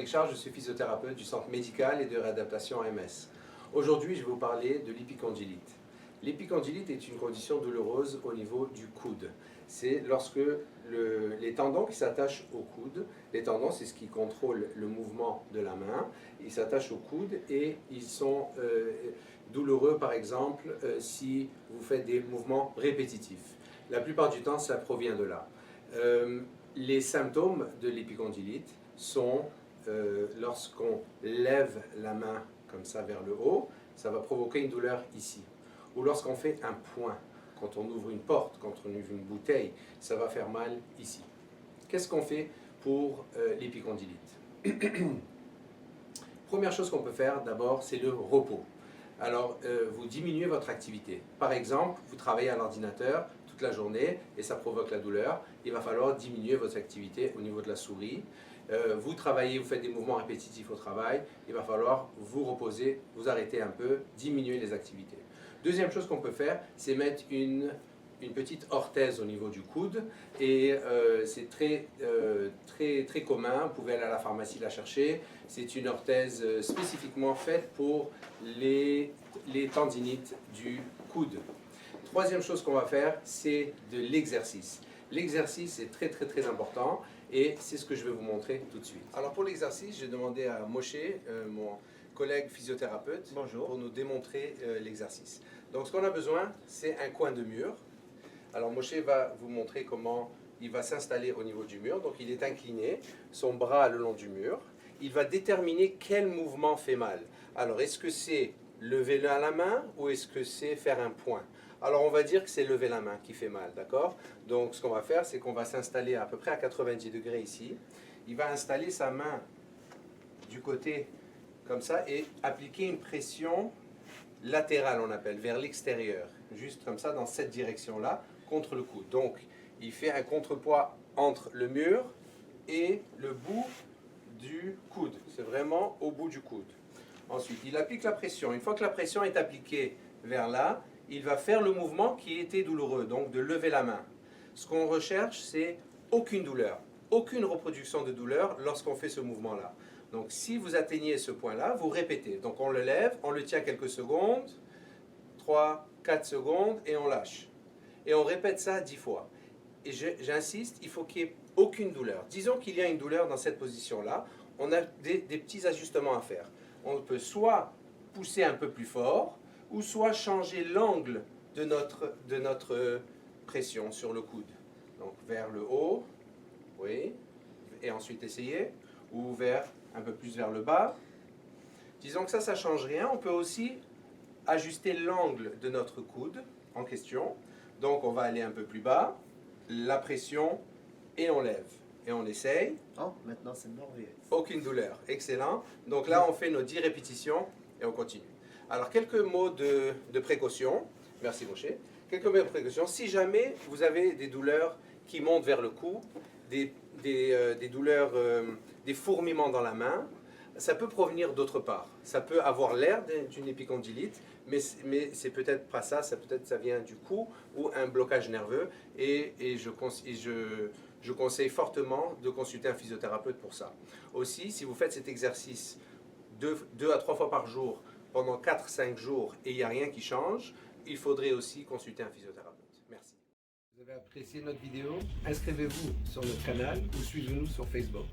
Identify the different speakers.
Speaker 1: Frédéric Charles, je suis physiothérapeute du Centre médical et de réadaptation AMS. Aujourd'hui, je vais vous parler de l'épicondylite. L'épicondylite est une condition douloureuse au niveau du coude. C'est lorsque les tendons qui s'attachent au coude, les tendons c'est ce qui contrôle le mouvement de la main, ils s'attachent au coude et ils sont douloureux par exemple si vous faites des mouvements répétitifs. La plupart du temps ça provient de là. Les symptômes de l'épicondylite sont lorsqu'on lève la main comme ça vers le haut, ça va provoquer une douleur ici. Ou lorsqu'on fait un point, quand on ouvre une porte, quand on ouvre une bouteille, ça va faire mal ici. Qu'est-ce qu'on fait pour l'épicondylite? Première chose qu'on peut faire d'abord, c'est le repos. Alors, vous diminuez votre activité. Par exemple, vous travaillez à l'ordinateur toute la journée et ça provoque la douleur. Il va falloir diminuer votre activité au niveau de la souris. Vous travaillez, vous faites des mouvements répétitifs au travail. Il va falloir vous reposer, vous arrêter un peu, diminuer les activités. Deuxième chose qu'on peut faire, c'est mettre une petite orthèse au niveau du coude et c'est très commun, vous pouvez aller à la pharmacie la chercher. C'est une orthèse spécifiquement faite pour les tendinites du coude. Troisième chose qu'on va faire, c'est de l'exercice. L'exercice est très important et c'est ce que je vais vous montrer tout de suite. Alors pour l'exercice, j'ai demandé à Moshe, mon collègue physiothérapeute,
Speaker 2: Bonjour.
Speaker 1: pour nous démontrer l'exercice. Donc ce qu'on a besoin, c'est un coin de mur. Alors Moshe va vous montrer comment il va s'installer au niveau du mur. Donc il est incliné, son bras le long du mur. Il va déterminer quel mouvement fait mal. Alors est-ce que c'est lever la main ou est-ce que c'est faire un point? Alors on va dire que c'est lever la main qui fait mal, d'accord? Donc ce qu'on va faire, c'est qu'on va s'installer à peu près à 90 degrés ici. Il va installer sa main du côté comme ça et appliquer une pression latérale, on appelle, vers l'extérieur, juste comme ça, dans cette direction-là, contre le coude. Donc, il fait un contrepoids entre le mur et le bout du coude. C'est vraiment au bout du coude. Ensuite, il applique la pression. Une fois que la pression est appliquée vers là, il va faire le mouvement qui était douloureux, donc de lever la main. Ce qu'on recherche, c'est aucune douleur, aucune reproduction de douleur lorsqu'on fait ce mouvement-là. Donc si vous atteignez ce point-là, vous répétez. Donc on le lève, on le tient quelques secondes, 3, 4 secondes, et on lâche. Et on répète ça 10 fois. Et j'insiste, il faut qu'il n'y ait aucune douleur. Disons qu'il y a une douleur dans cette position-là, on a des petits ajustements à faire. On peut soit pousser un peu plus fort, ou soit changer l'angle de notre pression sur le coude. Donc vers le haut, oui, et ensuite essayer, ou un peu plus vers le bas. Disons que ça ne change rien. On peut aussi ajuster l'angle de notre coude en question. Donc on va aller un peu plus bas, la pression, et on lève. Et on essaye.
Speaker 2: Oh, maintenant c'est merveilleux.
Speaker 1: Aucune douleur, excellent. Donc là on fait nos 10 répétitions et on continue. Alors quelques mots de précaution. Merci Moshe. Quelques mots de précaution. Si jamais vous avez des douleurs qui montent vers le cou, des douleurs, des fourmillements dans la main, ça peut provenir d'autre part. Ça peut avoir l'air d'une épicondylite, mais c'est peut-être pas ça, peut-être ça vient du cou ou un blocage nerveux. Et je conseille fortement de consulter un physiothérapeute pour ça. Aussi, si vous faites cet exercice 2 à 3 fois par jour pendant 4-5 jours et il n'y a rien qui change, il faudrait aussi consulter un physiothérapeute. Merci. Vous avez apprécié notre vidéo? Inscrivez-vous sur notre canal ou suivez-nous sur Facebook.